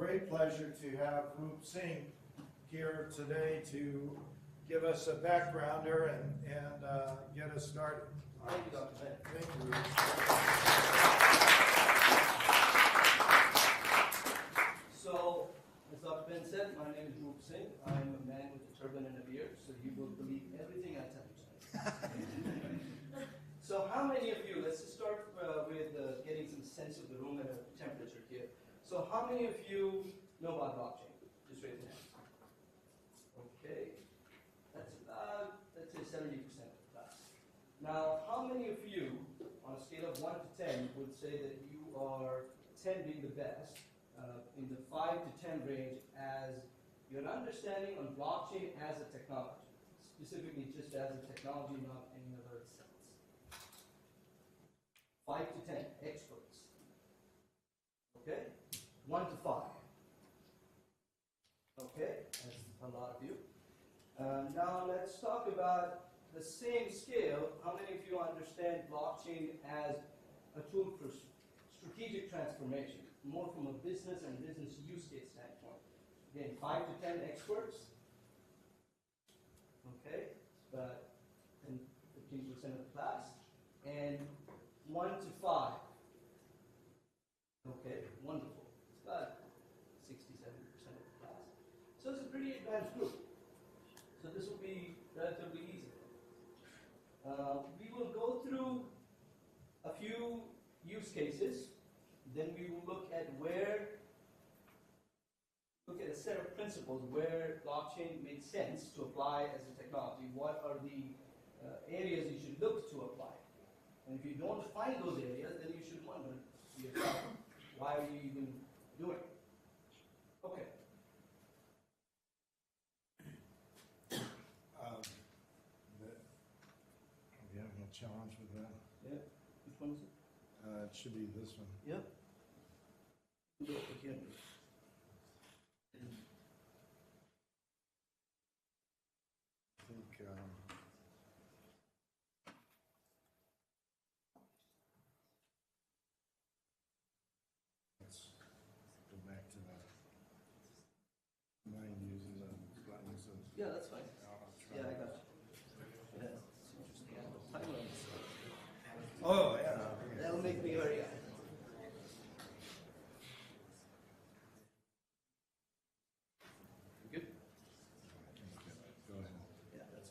great pleasure to have Roop Singh here today to give us a backgrounder and get us started. Thank you, Dr. Ben. Thank you, Roop. So, as Dr. Ben said, my name is Roop Singh. I'm a man with a turban and a beard, so you will believe everything I tell you tonight. So how many of you, let's just start with getting some sense of the room and the temperature here. So how many of you know about blockchain? Just raise your hands. Okay. That's about, let's say 70% of the class. Now, how many of you, on a scale of 1 to 10, would say that you are 10 being the best, in the 5 to 10 range as your understanding on blockchain as a technology, specifically just as a technology, not any other sense? 5 to 10 experts. Okay? 1 to 5. Okay, that's a lot of you. Now let's talk about the same scale. How many of you understand blockchain as a tool for strategic transformation, more from a business and business use case standpoint? Again, 5 to 10 experts. Okay, about 15% of the class. And 1 to 5. Okay, wonderful. It's about 60-70% of the class. So it's a pretty advanced group. So this will be relatively easy. We will go through a few use cases. Then we will look at a set of principles where blockchain makes sense to apply as a technology. What are the areas you should look to apply? And if you don't find those areas, then you should wonder to yourself, why are you even doing it? Okay. We having a challenge with that? Yeah. Which one is it? It should be this one. Yeah. Do it again. I think let's go back to that. Mine using the buttons. Yeah, that's fine. I'll try. Yeah, I got you. Yeah, it's interesting. I have a timer on this. Oh, yeah. That'll make me hurry up. Good? Go ahead. Yeah, that's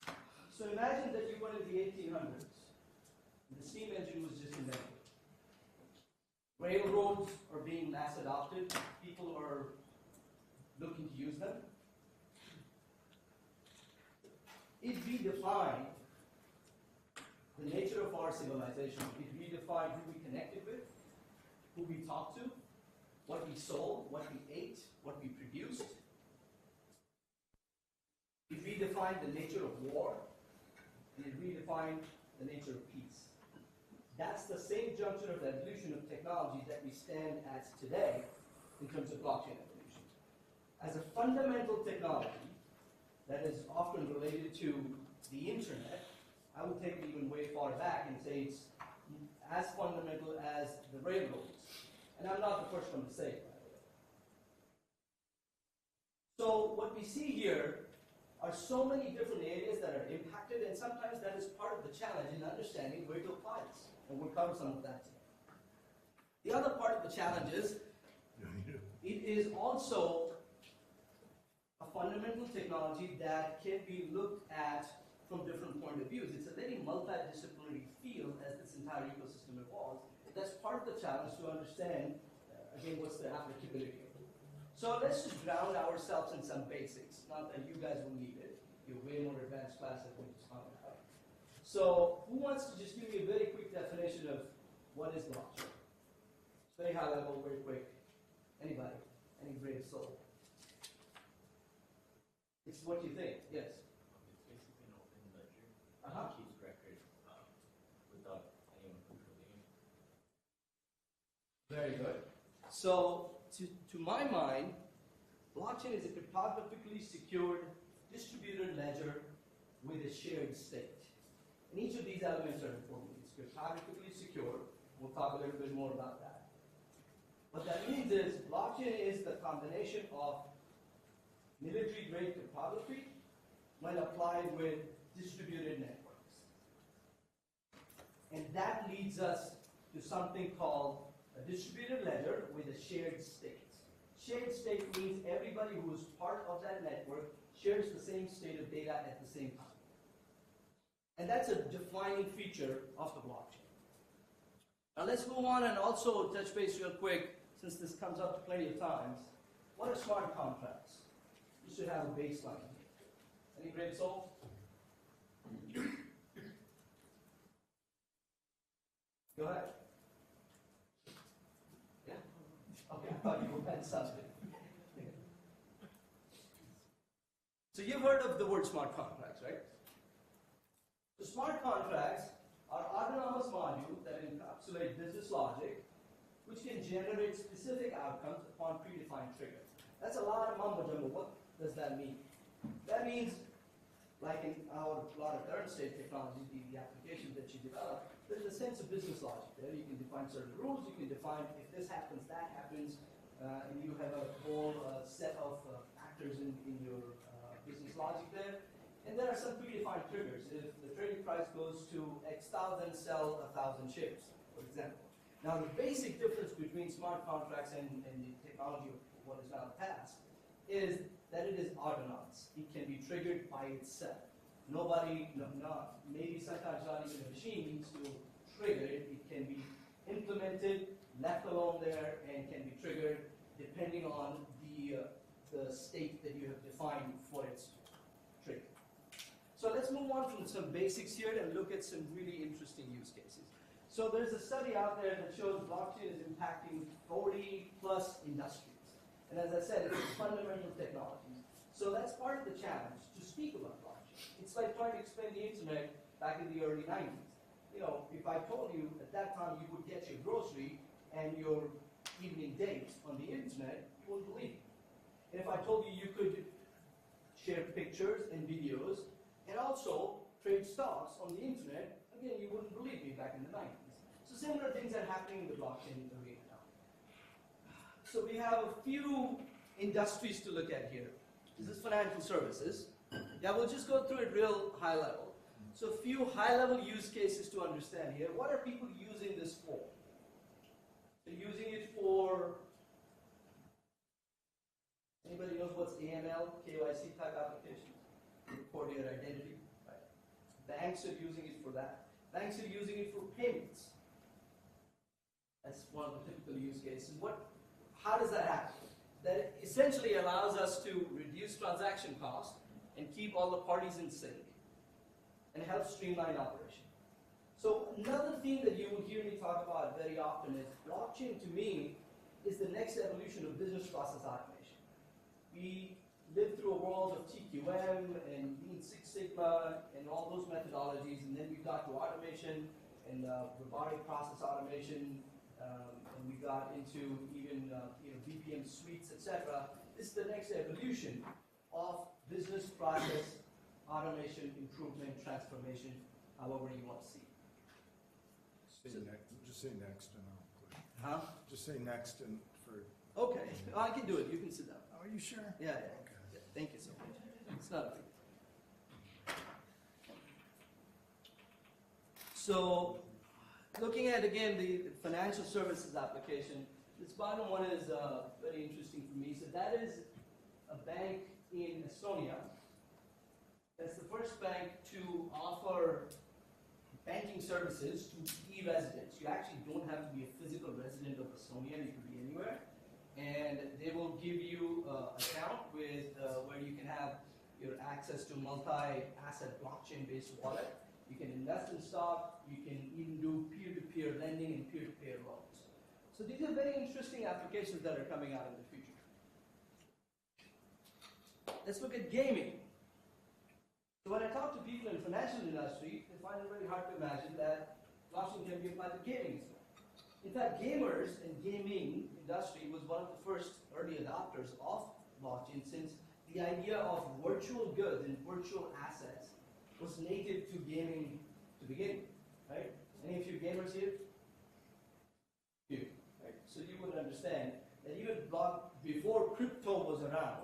okay. So imagine that you were in the 1800s. The steam engine was just invented. Railroads are being mass adopted. People are looking to use them. It redefined the nature of our civilization. It redefined who we connected with, who we talked to, what we sold, what we ate, what we produced. It redefined the nature of war, and it redefined the nature of peace. That's the same juncture of the evolution of technology that we stand at today in terms of blockchain evolution. As a fundamental technology that is often related to the internet, I would take it even way far back and say it's as fundamental as the railroads. And I'm not the first one to say it, by the way. So what we see here are so many different areas that are impacted, and sometimes that is part of the challenge in understanding where to apply this. And we'll cover some of that today. The other part of the challenge is it is also a fundamental technology that can be looked at from different point of views. It's a very multidisciplinary field as this entire ecosystem evolves. That's part of the challenge to understand, again, what's the applicability of it. So let's just ground ourselves in some basics. Not that you guys will need it. You're way more advanced class than we just found out. So who wants to just give me a very quick definition of what is blockchain? It's very high level, very quick. Anybody? Any brave soul? It's what you think, yes. It's basically an open ledger. Uh-huh. It keeps record without anyone controlling it. Very good. So, to my mind, blockchain is a cryptographically secured distributed ledger with a shared state. And each of these elements are important. It's cryptographically secure. We'll talk a little bit more about that. What that means is blockchain is the combination of military-grade cryptography when applied with distributed networks. And that leads us to something called a distributed ledger with a shared state. Shared state means everybody who is part of that network shares the same state of data at the same time. And that's a defining feature of the blockchain. Now let's move on and also touch base real quick, since this comes up plenty of times. What are smart contracts? You should have a baseline here. Any great soul? Go ahead. Yeah? Okay, I thought you had something. So you've heard of the word smart contracts, right? So smart contracts are autonomous modules that encapsulate business logic, which can generate specific outcomes upon predefined triggers. That's a lot of mumbo jumbo. What does that mean? That means, like in a lot of current state technologies, the applications that you develop, there's a sense of business logic there. You can define certain rules. You can define if this happens, that happens, and you have a whole set of actors in your business logic there. And there are some predefined triggers. If the trading price goes to X thousand, sell 1,000 shares, for example. Now, the basic difference between smart contracts and the technology of what is now the past is that it is autonomous. It can be triggered by itself. Nobody, maybe sometimes not even a machine needs to trigger it. It can be implemented, left alone there, and can be triggered depending on the state that you have defined for its trigger. So let's move on from some basics here and look at some really interesting use cases. So there's a study out there that shows blockchain is impacting 40 plus industries. And as I said, it's a fundamental technology. So that's part of the challenge to speak about blockchain. It's like trying to explain the internet back in the early 90s. You know, if I told you at that time you would get your grocery and your evening date on the internet, you wouldn't believe me. And if I told you you could share pictures and videos and also trade stocks on the internet, again, you wouldn't believe me back in the 90s. So similar things are happening in the blockchain arena now. So we have a few industries to look at here. This is financial services. Yeah, we'll just go through it real high level. So a few high level use cases to understand here. What are people using this for? They're using it for, anybody knows what's AML, KYC type applications? Record your identity. Right? Banks are using it for that. Banks are using it for payments. That's one of the typical use cases. How does that happen? That essentially allows us to reduce transaction costs and keep all the parties in sync and help streamline operation. So another theme that you will hear me talk about very often is blockchain to me is the next evolution of business process automation. We lived through a world of TQM and Lean Six Sigma and all those methodologies, and then we got to automation and robotic process automation, and we got into even BPM suites, etc. This is the next evolution of business process automation, improvement, transformation, however you want to see it. Just say next and I'll click. Huh? Just say next and for. Okay, I can do it. You can sit down. Are you sure? Yeah. Okay. Yeah, thank you so much. It's not a big deal. So, looking at again the financial services application, this bottom one is very interesting for me. So that is a bank in Estonia. That's the first bank to offer banking services to e-residents. You actually don't have to be a physical resident of Estonia. You can be anywhere. And they will give you an account with where you can have your access to multi-asset blockchain-based wallet. You can invest in stock. You can even do peer-to-peer lending and peer-to-peer loans. So these are very interesting applications that are coming out in the future. Let's look at gaming. So when I talk to people in the financial industry, they find it very hard to imagine that blockchain can be applied to gaming as well. In fact, gamers and gaming industry was one of the first early adopters of blockchain, since the idea of virtual goods and virtual assets was native to gaming to begin with, right? Any of you gamers here? You, right? So you would understand around,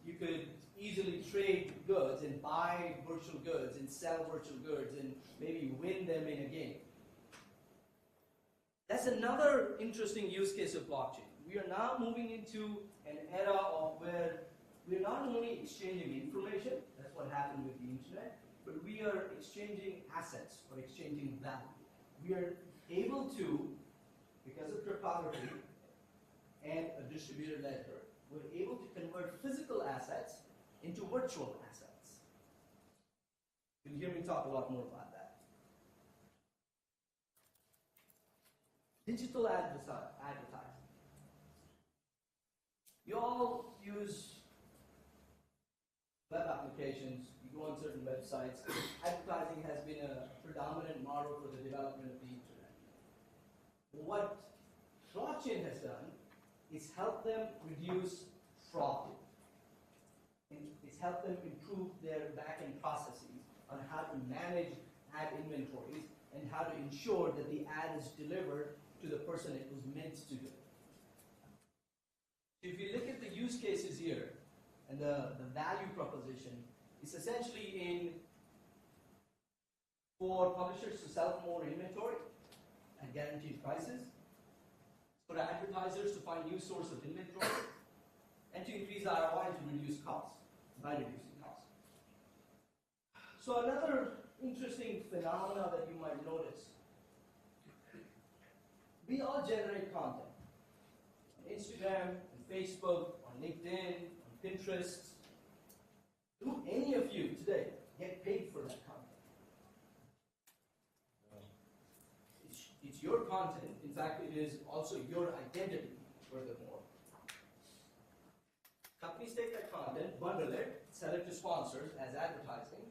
you could easily trade goods and buy virtual goods and sell virtual goods and maybe win them in a game. That's another interesting use case of blockchain. We are now moving into an era of where we're not only exchanging information, that's what happened with the internet, but we are exchanging assets or exchanging value. We are able to, because of cryptography and a distributed ledger, we're able to convert physical assets into virtual assets. You'll hear me talk a lot more about that. Digital advertising. You all use web applications, you go on certain websites. Advertising has been a predominant model for the development of the internet. What blockchain has done is help them reduce fraud. It's helped them improve their back-end processes on how to manage ad inventories and how to ensure that the ad is delivered to the person it was meant to do. If you look at the use cases here and the value proposition, it's essentially for publishers to sell more inventory at guaranteed prices, for advertisers to find new source of inventory, and to increase ROI and to reduce costs by reducing costs. So another interesting phenomena that you might notice, we all generate content on Instagram, on Facebook, on LinkedIn, on Pinterest. Do any of you today get paid for that content? It's your content. In fact, it is also your identity, furthermore. Companies take that content, bundle it, sell it to sponsors as advertising,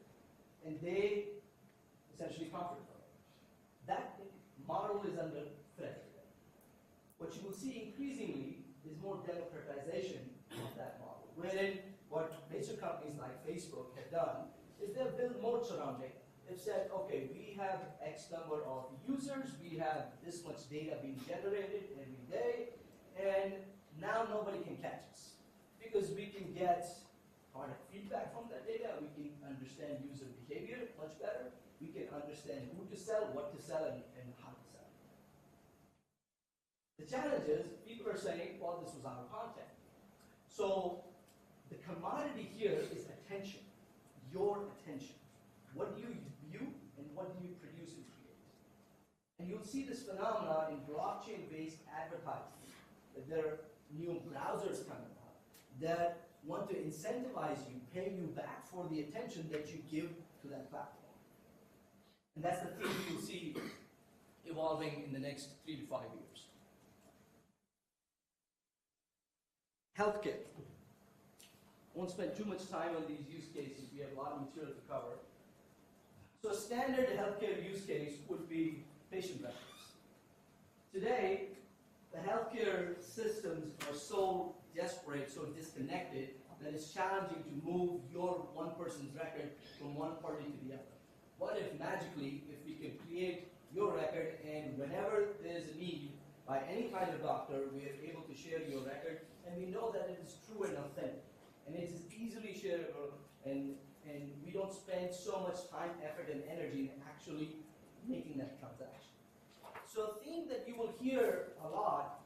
and they essentially profit from it. That model is under threat today. What you will see increasingly is more democratization of that model, wherein what major companies like Facebook have done is they've built moats around it. They've said, okay, we have X number of users, we have this much data being generated every day, and now nobody can catch us. Because we can get product feedback from that data, we can understand user behavior much better, we can understand who to sell, what to sell, and how to sell. The challenge is, people are saying, well, this was our content. So the commodity here is attention, your attention. What do you view and what do you produce and create? And you'll see this phenomenon in blockchain-based advertising, that there are new browsers coming out that want to incentivize you, pay you back for the attention that you give to that platform. And that's the thing you'll see evolving in the next 3 to 5 years. Healthcare. I won't spend too much time on these use cases. We have a lot of material to cover. So a standard healthcare use case would be patient records. Today, the healthcare systems are so desperate, so disconnected, that it's challenging to move your one person's record from one party to the other. What if magically, if we could create your record and whenever there's a need by any kind of doctor, we are able to share your record and we know that it is true and authentic. And it is easily shareable and we don't spend so much time, effort, and energy in actually making that transaction. So a theme that you will hear a lot,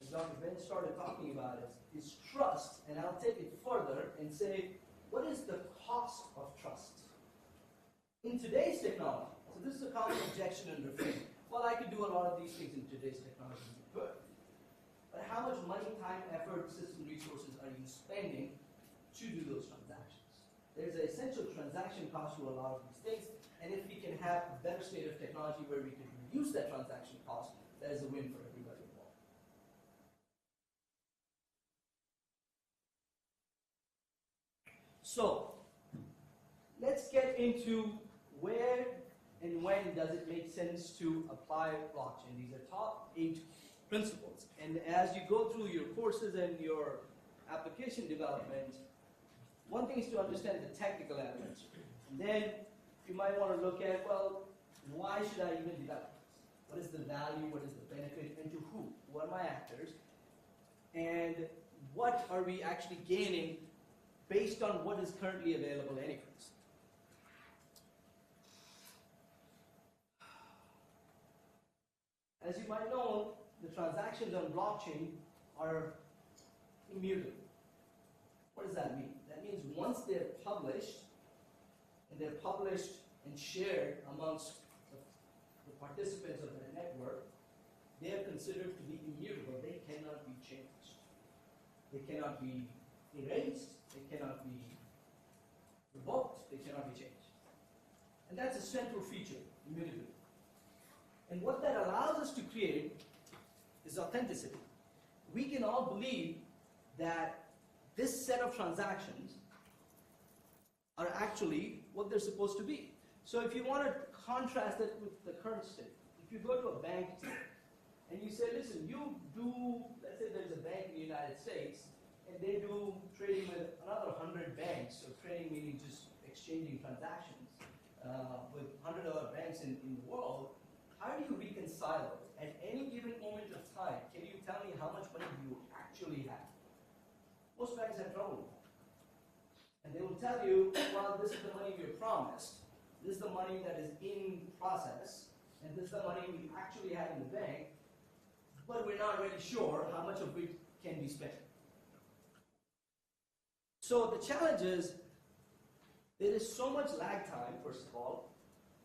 as Dr. Ben started talking about it, is trust, and I'll take it further and say, what is the cost of trust? In today's technology, so this is a common objection and refrain. Well, I could do a lot of these things in today's technology. Good. But how much money, time, effort, system resources are you spending to do those transactions? There's an essential transaction cost to a lot of these things, and if we can have a better state of technology where we can reduce that transaction cost, that is a win for everybody involved. So, let's get into where and when does it make sense to apply blockchain. These are top 8 principles. And as you go through your courses and your application development, one thing is to understand the technical elements. And then you might want to look at, well, why should I even develop this? What is the value? What is the benefit? And to who? Who are my actors? And what are we actually gaining based on what is currently available anyways. As you might know, the transactions on blockchain are immutable. What does that mean? That means once they're published, and shared amongst the participants of the network, they are considered to be immutable. They cannot be changed. They cannot be erased. They cannot be revoked. They cannot be changed. And that's a central feature, immutability. And what that allows us to create is authenticity. We can all believe that this set of transactions are actually what they're supposed to be. So if you want to contrast it with the current state, if you go to a bank today and you say, listen, you do, let's say there's a bank in the United States and they do trading with another 100 banks, so trading meaning just exchanging transactions with 100 other banks in the world. How do you reconcile those? At any given moment of time, can you tell me how much money you actually have? Most banks have trouble with that. And they will tell you, well, this is the money we were promised, this is the money that is in process, and this is the money we actually have in the bank, but we're not really sure how much of it can be spent. So the challenge is, there is so much lag time, first of all,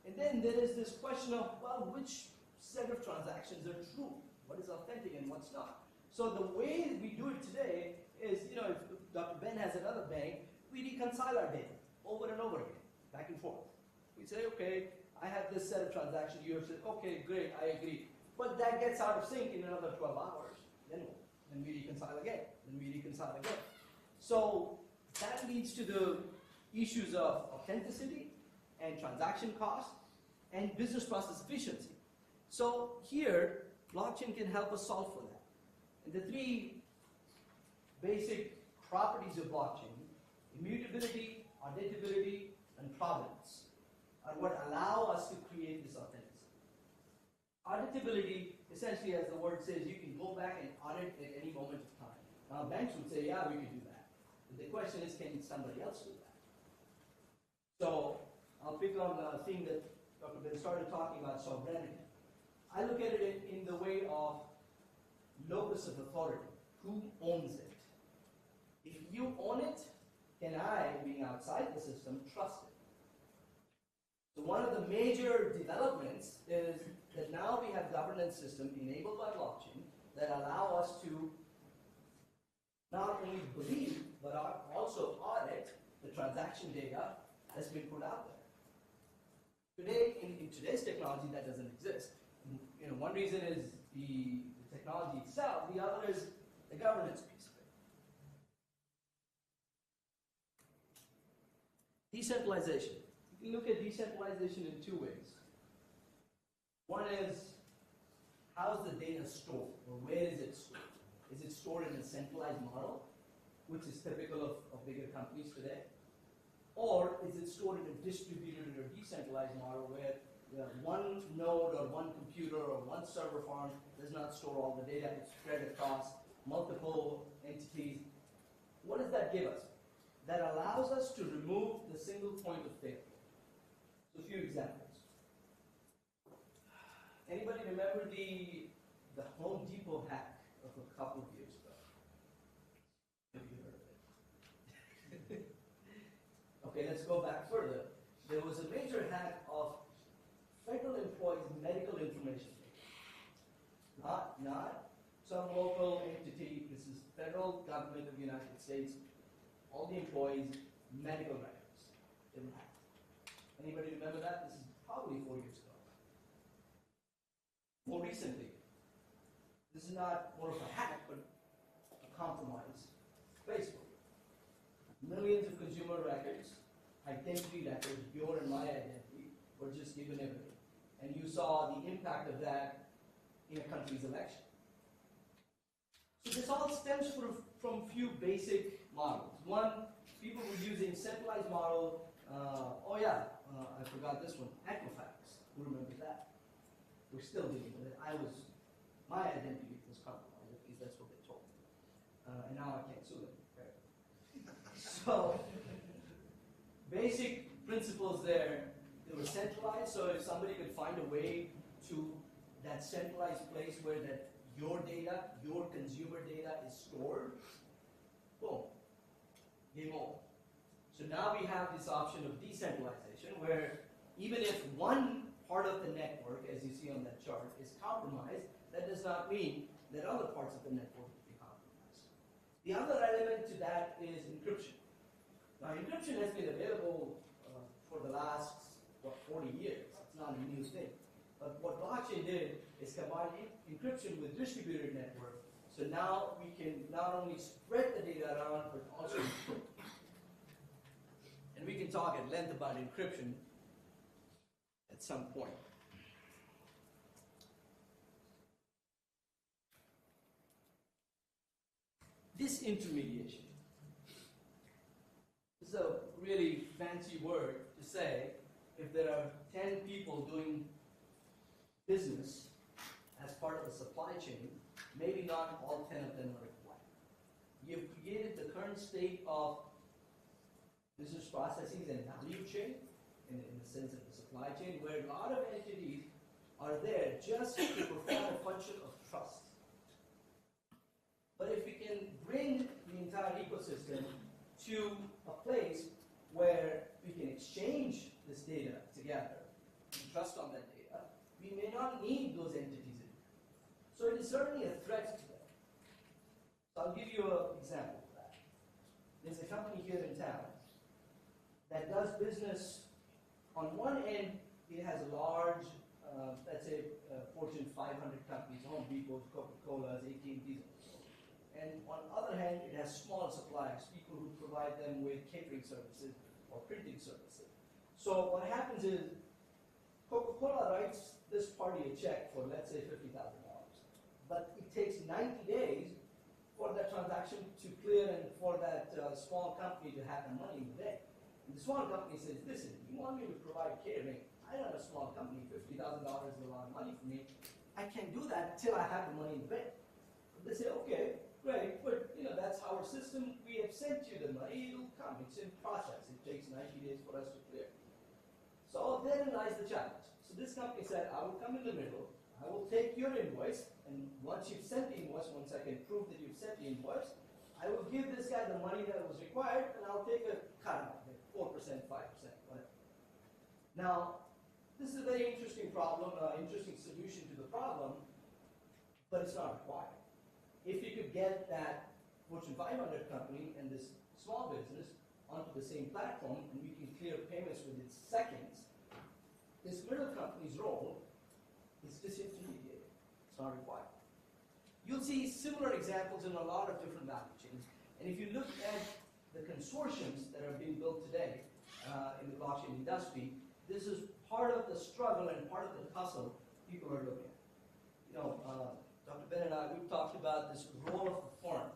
and then there is this question of, well, which set of transactions are true? What is authentic and what's not? So the way we do it today is, if Dr. Ben has another bank, we reconcile our data over and over again, back and forth. We say, okay, I have this set of transactions, you have said, okay, great, I agree. But that gets out of sync in another 12 hours. Then what? Then we reconcile again. Then we reconcile again. So that leads to the issues of authenticity and transaction cost and business process efficiency. So here, blockchain can help us solve for that. And the three basic properties of blockchain, immutability, auditability, and provenance, are what allow us to create this authenticity. Auditability, essentially, as the word says, you can go back and audit at any moment of time. Now, banks would say, yeah, we can do that. But the question is, can somebody else do that? So, I'll pick on the thing that Dr. Ben started talking about, sovereignty. I look at it in the way of locus of authority. Who owns it? If you own it, can I, being outside the system, trust it? So one of the major developments is that now we have governance system enabled by blockchain that allow us to not only believe, but also audit the transaction data that's been put out there. Today, in today's technology, that doesn't exist. One reason is the technology itself, the other is the governance piece of it. Decentralization. You can look at decentralization in two ways. One is, how is the data stored, or where is it stored? Is it stored in a centralized model, which is typical of bigger companies today? Or is it stored in a distributed or decentralized model where one node or one computer or one server farm does not store all the data, it's spread across multiple entities? What does that give us? That allows us to remove the single point of failure. So a few examples. Anybody remember the Home Depot hack of a couple of years ago? Have you heard of it? Okay, let's go back further. There was a major hack of federal employees' medical information. Not some local entity. This is federal government of the United States. All the employees' medical records. They were hacked. Anybody remember that? This is probably 4 years ago. More recently, this is not more of a hack, but a compromise. Facebook. Millions of consumer records, identity records, your and my identity, were just given away. And you saw the impact of that in a country's election. So this all stems from few basic models. One, people were using centralized model. I forgot this one, Equifax. Who remembers that? We're still dealing with it. My identity was compromised, at least that's what they told me. and now I can't sue them. Right? So, basic principles there, they were centralized, so if somebody could find a way to that centralized place where that your data, your consumer data is stored, boom, game over. So now we have this option of decentralization where even if one part of the network, as you see on that chart, is compromised, that does not mean that other parts of the network will be compromised. The other element to that is encryption. Now, encryption has been available for the last, 40 years. It's not a new thing. But what blockchain did is combine encryption with distributed network. So now we can not only spread the data around, but also encrypt. And we can talk at length about encryption at some point. Disintermediation. This is a really fancy word to say if there are 10 people doing business as part of the supply chain, maybe not all 10 of them are required. You've created the current state of business processes and value chain in the sense of the supply chain where a lot of entities are there just to perform a function of trust. But if we can bring the entire ecosystem to a place where we can exchange this data together and trust on that data, we may not need those entities anymore. So it is certainly a threat to them. So I'll give you an example of that. There's a company here in town that does business. On one end, it has a large, let's say, Fortune 500 companies, Home Depot, Coca-Cola's, AT&T's. And on the other hand, it has small suppliers, people who provide them with catering services or printing services. So what happens is, Coca-Cola writes this party a check for, let's say, $50,000. But it takes 90 days for that transaction to clear and for that small company to have the money in the bank. And the small company says, listen, you want me to provide catering? I run a small company, $50,000 is a lot of money for me. I can't do that until I have the money in the bank. They say, okay, great, but that's our system. We have sent you the money, it'll come. It's in process. It takes 90 days for us to clear. So therein lies the challenge. So this company said, I will come in the middle, I will take your invoice, and once you've sent the invoice, once I can prove that you've sent the invoice, I will give this guy the money that was required, and I'll take a cut out, like 4%, 5%, whatever. Now, this is a very interesting problem, interesting solution to the problem, but it's not required. If you could get that Fortune 500 company and this small business onto the same platform, and we can clear payments within seconds, this middle company's role is disintermediated. It's not required. You'll see similar examples in a lot of different value chains. And if you look at the consortiums that are being built today in the blockchain industry, this is part of the struggle and part of the tussle people are looking at. Dr. Ben and I, we've talked about this role of the firm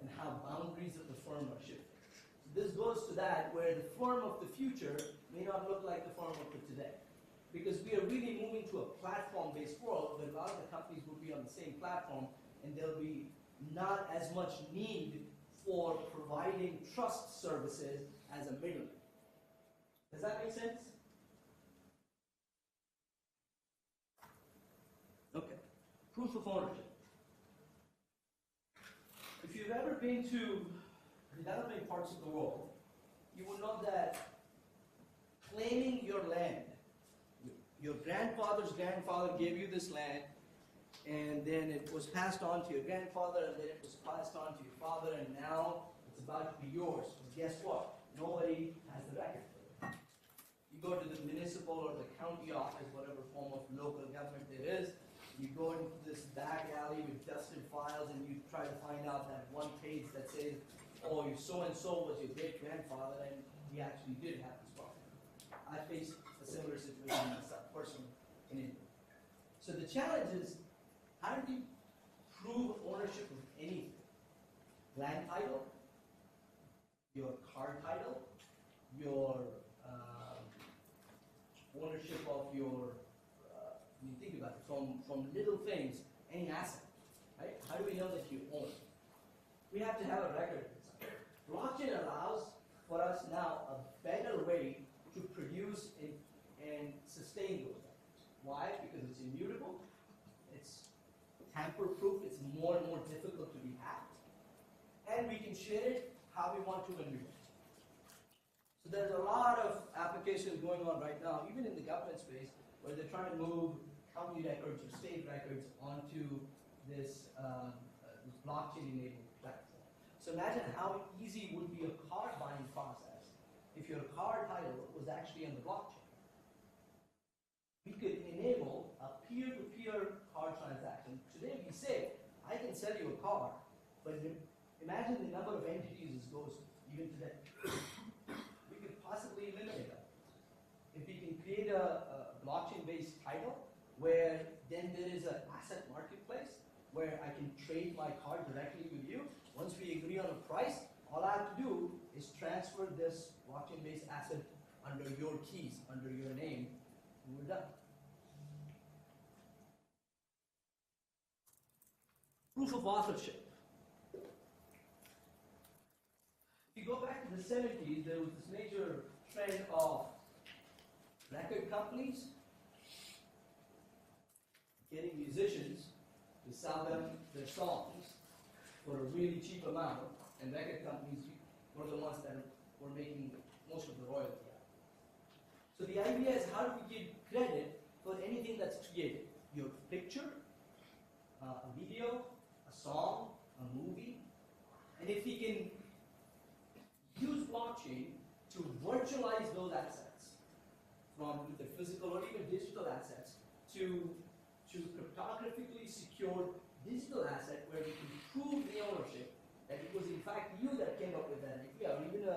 and how boundaries of the firm are shifting. So this goes to that where the firm of the future may not look like the firm of the today. Because we are really moving to a platform-based world where a lot of the companies will be on the same platform and there'll be not as much need for providing trust services as a middleman. Does that make sense? Okay. Proof of ownership. If you've ever been to developing parts of the world, you will know that claiming your land, your grandfather's grandfather gave you this land, and then it was passed on to your grandfather, and then it was passed on to your father, and now it's about to be yours. But guess what? Nobody has the record for it. You go to the municipal or the county office, whatever form of local government there is, you go into this back alley with dusted files, and you try to find out that one page that says, oh, your so-and-so was your great-grandfather, and he actually did have this property. I faced a similar situation myself, personally, in India. So the challenge is, how do you prove ownership of anything? Land title, your car title, your ownership of your, when you think about it, from little things, any asset, right? How do we know that you own it? we have to have a record. Blockchain allows for us now a better way to produce and sustain those records. Why? Because it's immutable, it's tamper-proof, it's more and more difficult to be hacked, and we can share it how we want to when we want. So there's a lot of applications going on right now, even in the government space, where they're trying to move county records or state records onto this blockchain-enabled platform. So imagine how easy would be a card buying process if your card title was actually on the blockchain. We could enable a peer-to-peer card transaction. Today we say, I can sell you a card, but imagine the number of entities this goes to, even today. We could possibly eliminate that. If we can create a blockchain-based title, where then there is an asset marketplace, where I can trade my card directly with you. Once we agree on a price, all I have to do is transfer this blockchain-based asset under your keys, under your name, and we're done. Proof of authorship. If you go back to the 70s, there was this major trend of record companies getting musicians to sell them their songs for a really cheap amount, and record companies were the ones that were making most of the royalty out. So the idea is, how do we give credit for anything that's created? Your picture, a video, a song, a movie, and if we can use blockchain to virtualize those assets from either physical or even digital assets to cryptographically secure digital asset where we can prove the ownership, that it was in fact you that came up with that idea, or even a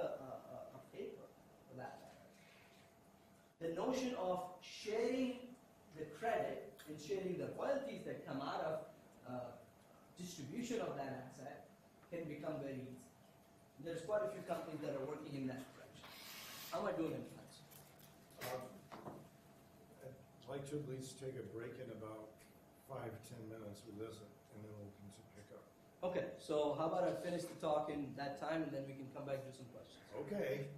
paper for that matter. The notion of sharing the credit and sharing the royalties that come out of distribution of that asset can become very easy. There's quite a few companies that are working in that direction. How am I doing in France? I'd like to at least take a break in about 5-10 minutes with this, and then we'll continue to pick up. Okay, so how about I finish the talk in that time, and then we can come back to some questions. Okay.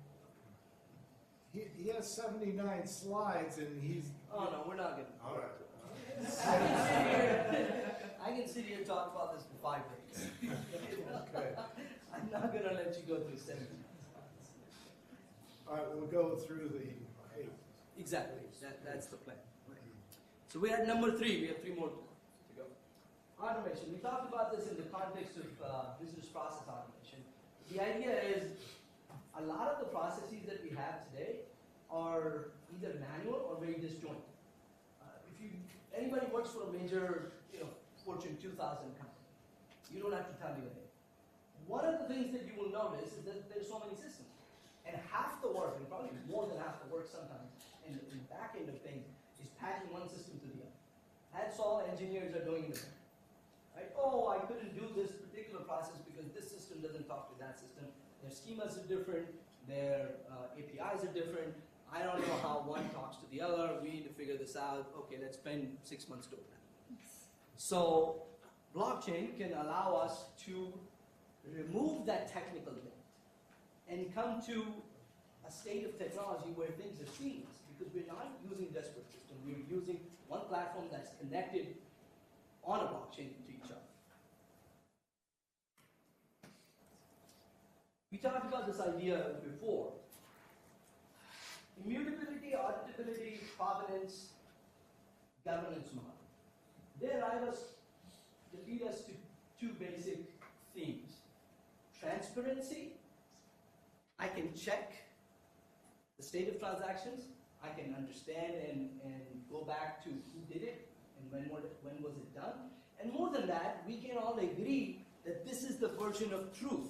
He has 79 slides, and he's... Oh no, we're not going to. All right. I can sit here and talk about this for 5 days. Okay. I'm not going to let you go through 70 slides. All right, we'll go through the 8. Exactly, that's the plan. So we're at number 3. We have 3 more to go. Automation. We talked about this in the context of business process automation. The idea is a lot of the processes that we have today are either manual or very disjointed. If anybody works for a major, Fortune 2000 company, you don't have to tell me the name. One of the things that you will notice is that there's so many systems, and half the work, and probably more than half the work sometimes, in the back end of things, is patching one system to the other. That's all engineers are doing in the back. Right? Oh, I couldn't do this particular process because this system doesn't talk to that system. Their schemas are different. Their APIs are different. I don't know how one talks to the other. We need to figure this out. Okay, let's spend 6 months doing that. So blockchain can allow us to remove that technical debt and come to a state of technology where things are seamless, because we're not using disparate systems. We're using one platform that's connected on a blockchain to each other. We talked about this idea before. Immutability, auditability, provenance, governance model. They lead us to 2 basic themes. Transparency. I can check the state of transactions. I can understand and go back to who did it and when was it done. And more than that, we can all agree that this is the version of truth.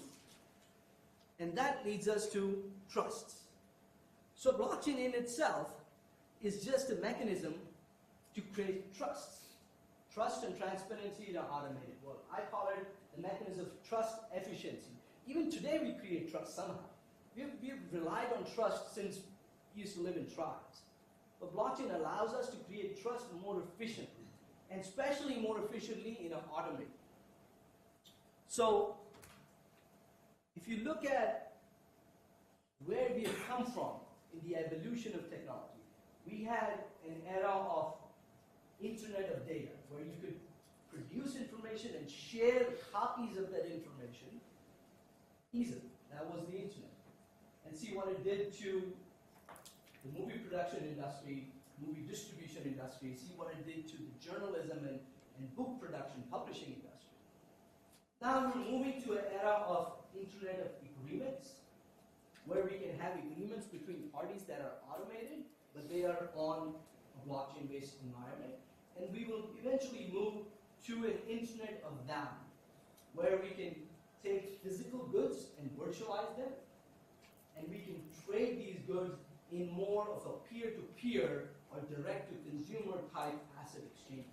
And that leads us to trust. So blockchain in itself is just a mechanism to create trust. Trust and transparency in an automated world. I call it the mechanism of trust efficiency. Even today we create trust somehow. We've relied on trust since we used to live in tribes. But blockchain allows us to create trust more efficiently, and especially more efficiently in an automated. So if you look at where we have come from in the evolution of technology, we had an era of Internet of Data, where you could produce information and share copies of that information easily. That was the Internet. And see what it did to the movie production industry, movie distribution industry, see what it did to the journalism and book production, publishing industry. Now we're moving to an era of Internet of Agreements, where we can have agreements between parties that are automated, but they are on a blockchain-based environment. And we will eventually move to an Internet of Them, where we can take physical goods and virtualize them, and we can trade these goods in more of a peer-to-peer or direct-to-consumer type asset exchanges.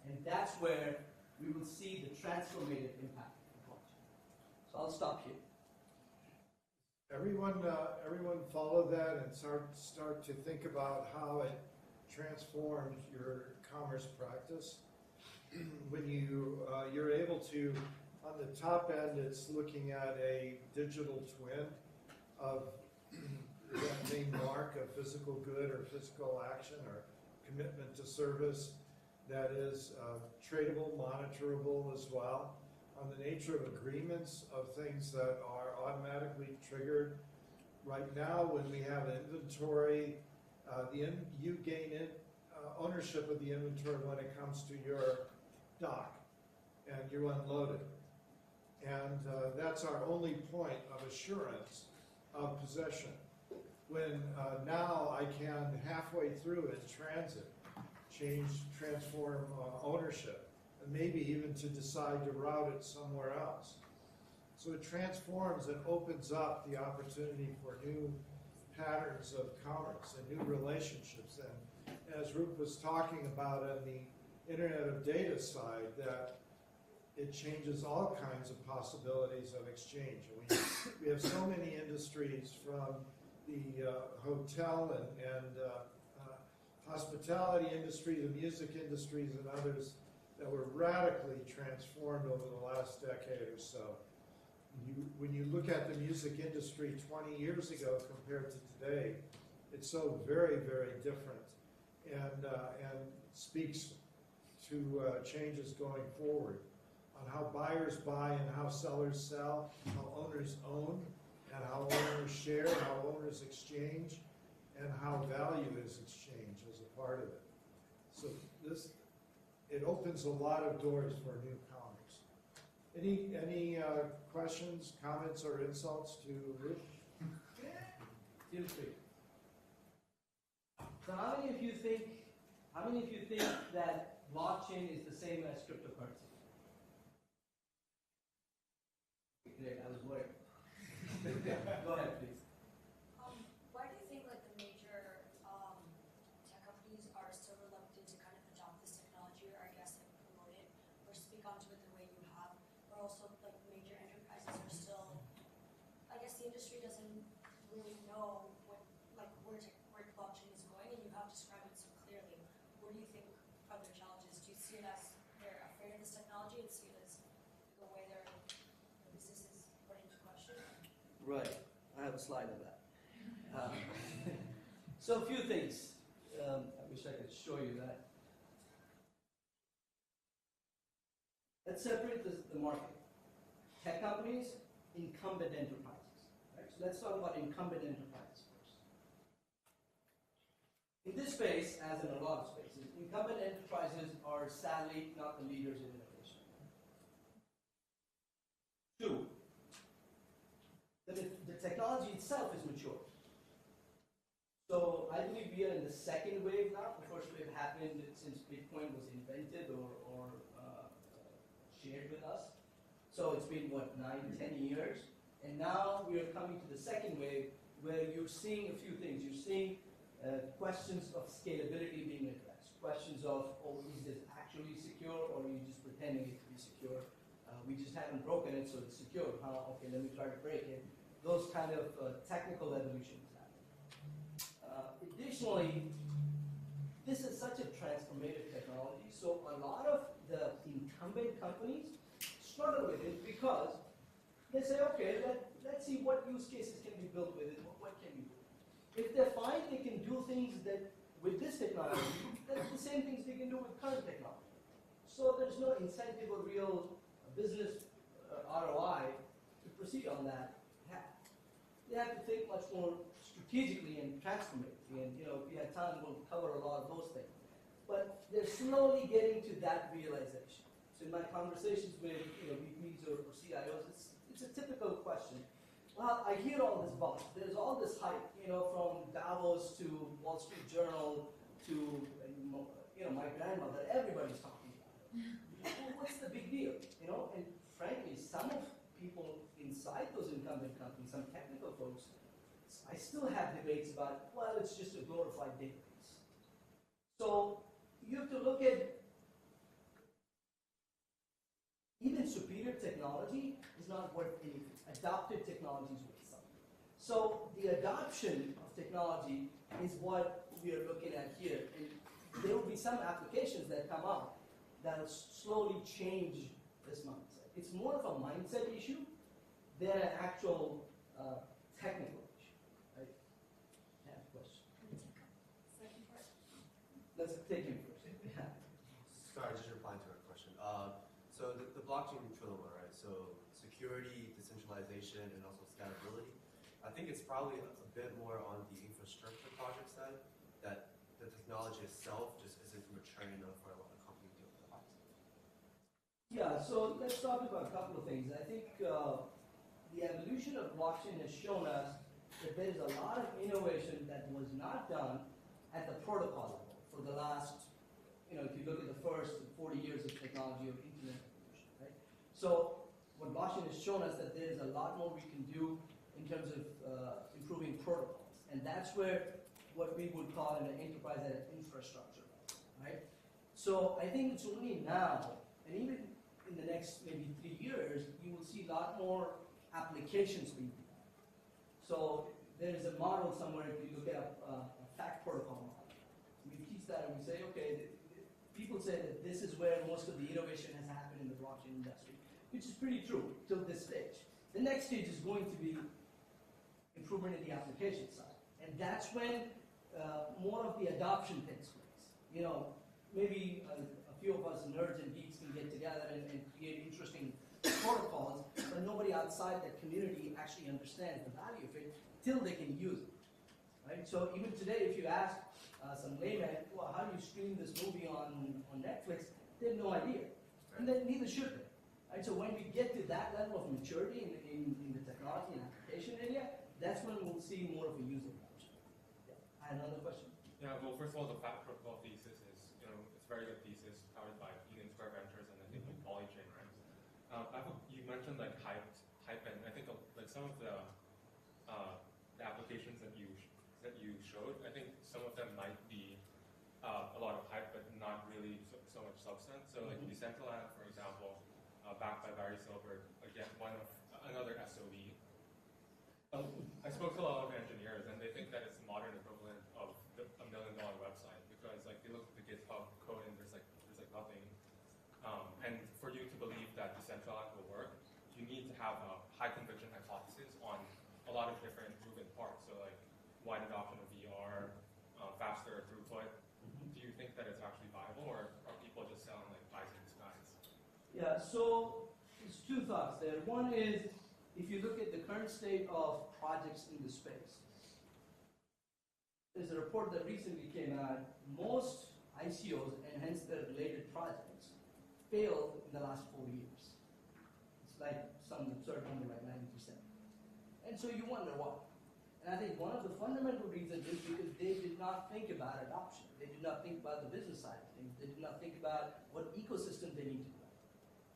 And that's where we will see the transformative impact of blockchain. So I'll stop here. Everyone follow that and start to think about how it transforms your commerce practice. When you're able to, on the top end, it's looking at a digital twin of that main mark of physical good or physical action or commitment to service that is tradable, monitorable as well. On the nature of agreements of things that are automatically triggered. Right now, when we have inventory, you gain ownership of the inventory when it comes to your dock and you unload it. And that's our only point of assurance of possession. When now I can, halfway through in transit, transform ownership, and maybe even to decide to route it somewhere else. So it transforms and opens up the opportunity for new patterns of commerce and new relationships. And as Rup was talking about on the Internet of Data side, that it changes all kinds of possibilities of exchange. And we have so many industries, from the hotel and hospitality industry, the music industries, and others that were radically transformed over the last decade or so. When you look at the music industry 20 years ago compared to today, it's so very, very different, and speaks to changes going forward on how buyers buy and how sellers sell, how owners own, and how owners share, how owners exchange, and how value is exchanged as a part of it. So it opens a lot of doors for new commerce. Any questions, comments, or insults to Ruth? Feel free. So how many of you think that blockchain is the same as cryptocurrency? Great, I was worried. Go ahead, please. Why do you think like the major tech companies are still reluctant to kind of adopt this technology, or I guess like promote it or speak onto it the way you have? Or also like major enterprises are still, I guess the industry doesn't really know where blockchain is going, and you have described it so clearly. What do you think are their challenges? Do you see it as they're afraid of this technology and see it as the way their business is put into question? Right. I have a slide on that. So a few things. I wish I could show you that. Let's separate the market. Tech companies, incumbent enterprises. Right? So let's talk about incumbent enterprises first. In this space, as in a lot of spaces, incumbent enterprises are sadly not the leaders in innovation. Two, the technology itself is mature. So I believe we are in the second wave now. The first wave happened since Bitcoin was invented or shared with us. So it's been, what, 9, 10 years? And now we are coming to the second wave, where you're seeing a few things. You're seeing questions of scalability being addressed. Questions of, oh, is this actually secure, or are you just pretending it to be secure? We just haven't broken it, so it's secure. Okay, let me try to break it. Those kind of technical evolutions happen. Additionally, this is such a transformative technology, so a lot of the incumbent companies struggle with it because they say, okay, let's see what use cases can be built with it, what can we do. If they find they can do things that with this technology, that's the same things they can do with current technology. So there's no incentive or real business ROI to proceed on that path. They have to think much more strategically and transformatively, and if we had time, we'll cover a lot of those things. But they're slowly getting to that realization. So in my conversations with VPs or CIOs, it's a typical question. Well, I hear all this buzz. There's all this hype, from Davos to Wall Street Journal to my grandmother. Everybody's talking about it. Well, what's the big deal? And frankly, some of people inside those incumbent companies, some technical folks, I still have debates about, well, it's just a glorified database. So you have to look at even superior technology is not worth anything. Adopted technology is worth something. So the adoption of technology is what we are looking at here. And there will be some applications that come up that will slowly change this mindset. It's more of a mindset issue than an actual technical issue. Right? I have a question. Second part. Let's take him first. Yeah. Sorry, just replying to her question. So the blockchain trilemma, right? So security, decentralization, and also scalability. I think it's probably a bit more on the infrastructure project side that the technology itself just isn't mature enough for a lot of companies to adopt. Yeah, so let's talk about a couple of things. I think the evolution of blockchain has shown us that there is a lot of innovation that was not done at the protocol level for the last, if you look at the first 40 years of technology or internet evolution, right? So what blockchain has shown us that there's a lot more we can do in terms of improving protocols. And that's where what we would call an enterprise as an infrastructure, right? So I think it's only now, and even in the next maybe 3 years, you will see a lot more applications being done. So there's a model somewhere, if you look at a fact protocol model. We teach that and we say, okay, people say that this is where most of the innovation has happened in the blockchain industry, which is pretty true till this stage. The next stage is going to be improvement in the application side. And that's when more of the adoption takes place. Maybe a few of us nerds and geeks can get together and create interesting protocols, but nobody outside that community actually understands the value of it till they can use it. Right? So even today, if you ask some layman, well, how do you stream this movie on Netflix, they have no idea. And then neither should they. Right? So when we get to that level of maturity in the technology and application area, that's when we'll see more of a user adoption. Yeah. I had another question. Yeah, well, first of all, the fact protocol thesis is, it's a very good thesis powered by Union Square Ventures and I think like Polychain, right? You mentioned like hype, and I think like some of the applications that you showed, I think some of them might be a lot of hype, but not really so much substance. So like Decentraland, for example, backed by Barry Silbert, again, another SOE. I spoke to a lot of engineers, and they think that it's the modern equivalent of a $1 million website because, like, they look at the GitHub code and there's like nothing. And for you to believe that Decentraland will work, you need to have a high conviction hypothesis on a lot of different moving parts. So, like, wide adoption of VR, faster throughput. Do you think that it's actually viable, or are people just selling like pies in the skies? Yeah. So there's two thoughts there. One is, if you look at the current state of projects in the space, there's a report that recently came out. Most ICOs and hence their related projects failed in the last 4 years. It's like some absurd number like 90%. And so you wonder why. And I think one of the fundamental reasons is because they did not think about adoption. They did not think about the business side of things. They did not think about what ecosystem they need to build.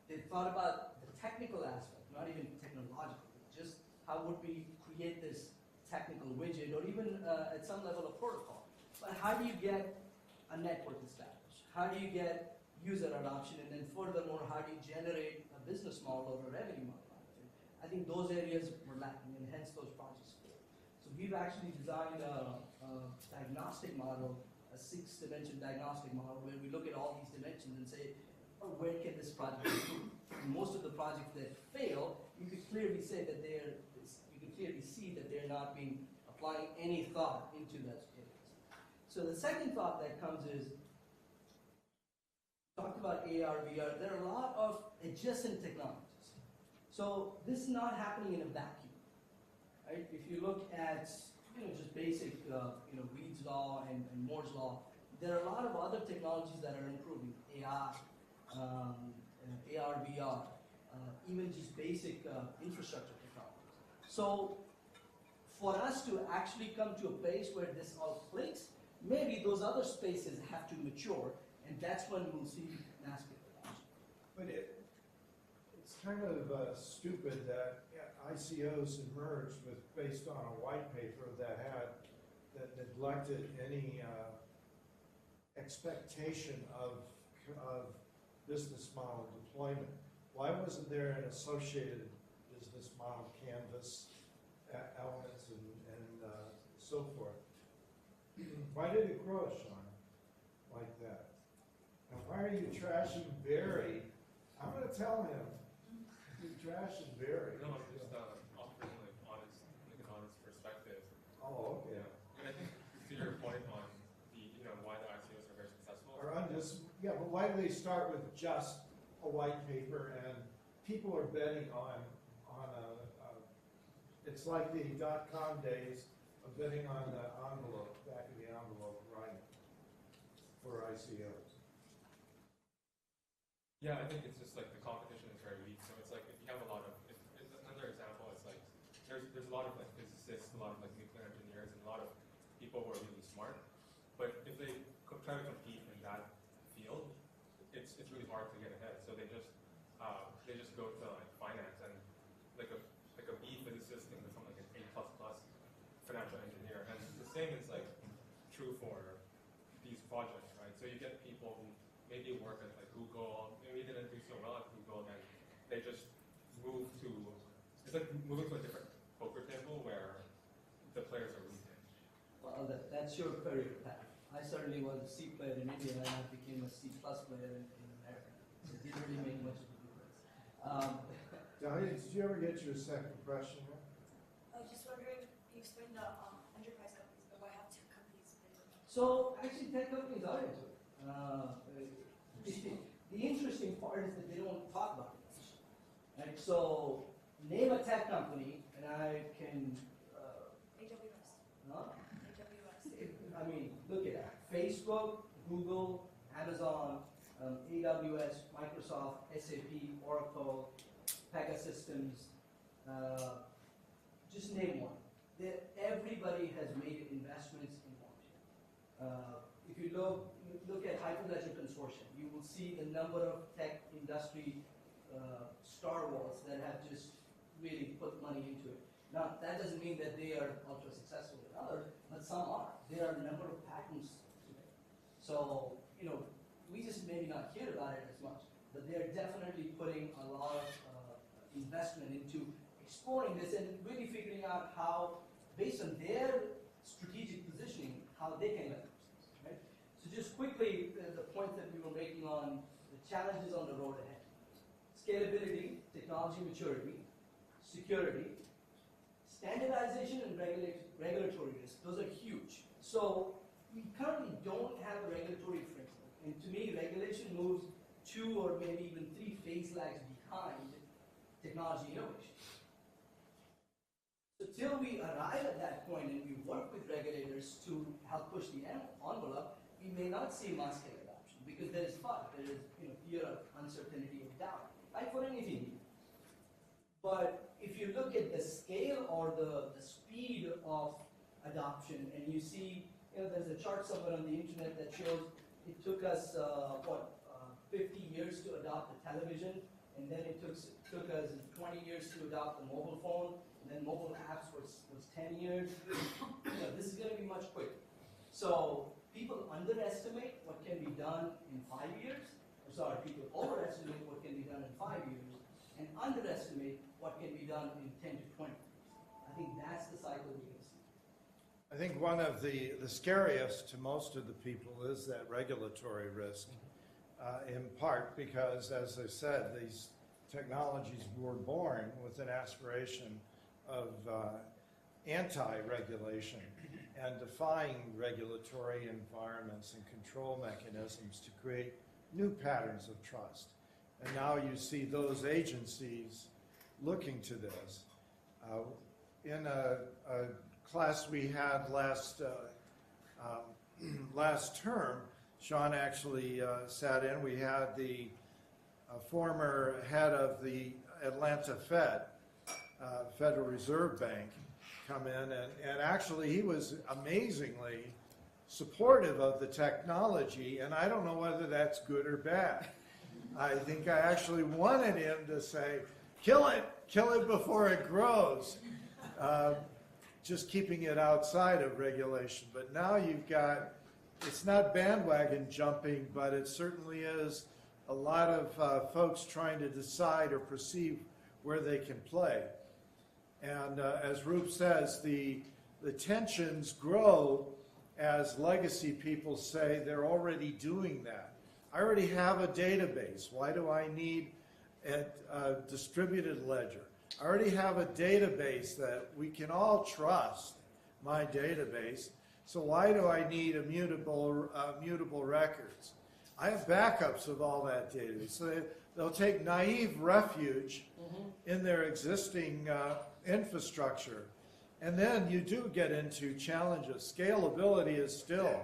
They thought about the technical aspect, not even technological, just how would we create this technical widget or even at some level of protocol. But how do you get a network established? How do you get user adoption? And then furthermore, how do you generate a business model or a revenue model out of it? I think those areas were lacking and hence those projects failed. So we've actually designed a diagnostic model, a 6-dimension diagnostic model where we look at all these dimensions and say, where can this project improve? And most of the projects that fail, you could clearly say that you could clearly see that they're not being applying any thought into those areas. So the second thought that comes is, talked about AR, VR, there are a lot of adjacent technologies. So this is not happening in a vacuum, right? If you look at just basic Reed's law and Moore's law, there are a lot of other technologies that are improving. AI, AR, VR, even just basic infrastructure technologies. So for us to actually come to a place where this all clicks, maybe those other spaces have to mature, and that's when we'll see mass adoption. But it's kind of stupid that ICOs emerged based on a white paper that neglected any expectation of business model deployment. Why wasn't there an associated business model canvas elements and so forth? Why did it grow, Sean, like that? And why are you trashing Barry? I'm going to tell him you're trashing Barry. No, I'm just offering like an honest perspective. Oh, okay. Yeah. And I think to your point on the why the ICOs are very successful. But why do they start with just a white paper and people are betting on it's like the .com days of betting on the envelope, back of the envelope, right, for ICOs. Yeah, I think it's just like the competition is very weak. So it's like if you have a lot of, another example is like there's a lot of like physicists, a lot of like nuclear engineers, and a lot of people who are really smart. But if they try to compete in that field, it's really hard to get ahead. So they just go to like finance, and like a B physicist can become like an A++ financial engineer. And the same is like true for these projects, right? So you get people who maybe work at like Google, maybe they didn't do so well at Google, and they just move to, it's like moving to a different poker table where the players are losing. Well, that's your career path. I certainly was a C player in India, and I became a C+ player in America. So it didn't really make much of a difference. Dahlia, did you ever get your second question? I was just wondering, you explained the enterprise companies, but why have tech companies been? So actually, tech companies are into it. The interesting part is that they don't talk about it much. Right? So name a tech company, and I can. AWS. Huh? AWS. I mean, look at that. Facebook, Google, Amazon, AWS, Microsoft, SAP, Oracle, Pegasystems, just name one. Everybody has made investments in one. If you look at Hyperledger Consortium, you will see the number of tech industry stalwarts that have just really put money into it. Now, that doesn't mean that they are ultra successful in others, but some are. There are a number of patents today. So, we just maybe not hear about it as much, but they're definitely putting a lot of investment into exploring this and really figuring out how, based on their strategic positioning, how they can leverage this, right? So just quickly, the point that we were making on the challenges on the road ahead. Scalability, technology maturity, security, standardization and regulatory risk, those are huge. So we currently don't have a regulatory framework. And to me, regulation moves 2 or maybe even 3 phase lags behind technology innovation. So till we arrive at that point and we work with regulators to help push the envelope, we may not see mass scale adoption because there is FUD, there is fear of uncertainty and doubt, like for anything. But if you look at the scale or the speed of adoption, and you see, there's a chart somewhere on the internet that shows it took us 50 years to adopt the television, and then it took us 20 years to adopt the mobile phone, and then mobile apps was 10 years. This is going to be much quicker. So people underestimate what can be done in 5 years. People overestimate what can be done in 5 years, and underestimate what can be done in 10 to 20 years. I think that's the cycle we're going to see. I think one of the scariest to most of the people is that regulatory risk, in part because, as I said, these technologies were born with an aspiration of anti-regulation and defying regulatory environments and control mechanisms to create new patterns of trust. And now you see those agencies looking to this. In a class we had last term, Sean actually sat in. We had the former head of the Atlanta Federal Reserve Bank, come in, and actually he was amazingly supportive of the technology, and I don't know whether that's good or bad. I think I actually wanted him to say, kill it before it grows, just keeping it outside of regulation. But now you've got, it's not bandwagon jumping, but it certainly is a lot of folks trying to decide or perceive where they can play. And as Roop says, the tensions grow as legacy people say they're already doing that. I already have a database. Why do I need a distributed ledger? I already have a database that we can all trust, my database. So why do I need immutable records? I have backups of all that data. So they'll take naive refuge in their existing infrastructure. And then you do get into challenges. Scalability is still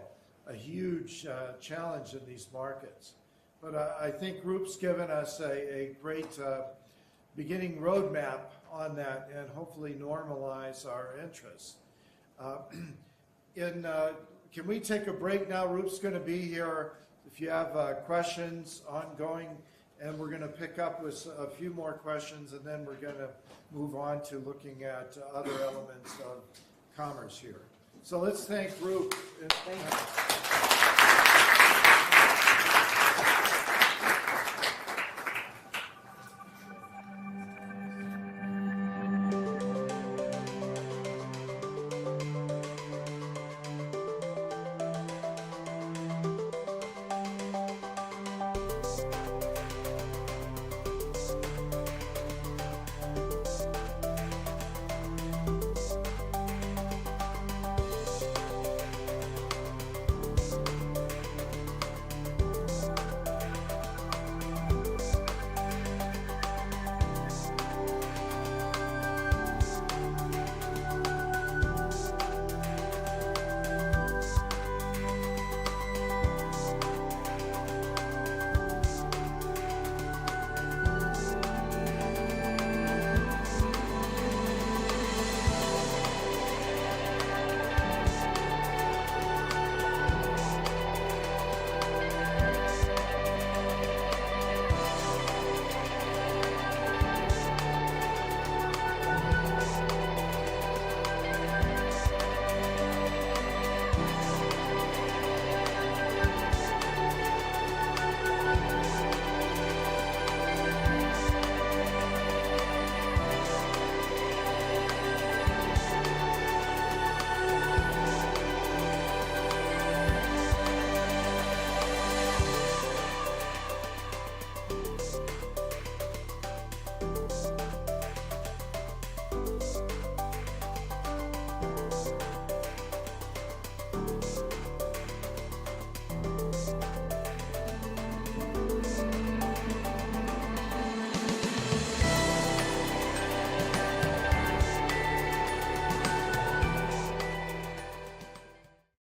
a huge challenge in these markets. But I think Roop's given us a great beginning roadmap on that and hopefully normalize our interests. Can we take a break now? Roop's going to be here if you have questions ongoing, and we're going to pick up with a few more questions, and then we're going to move on to looking at other elements of commerce here. So let's thank Roop. Thank you.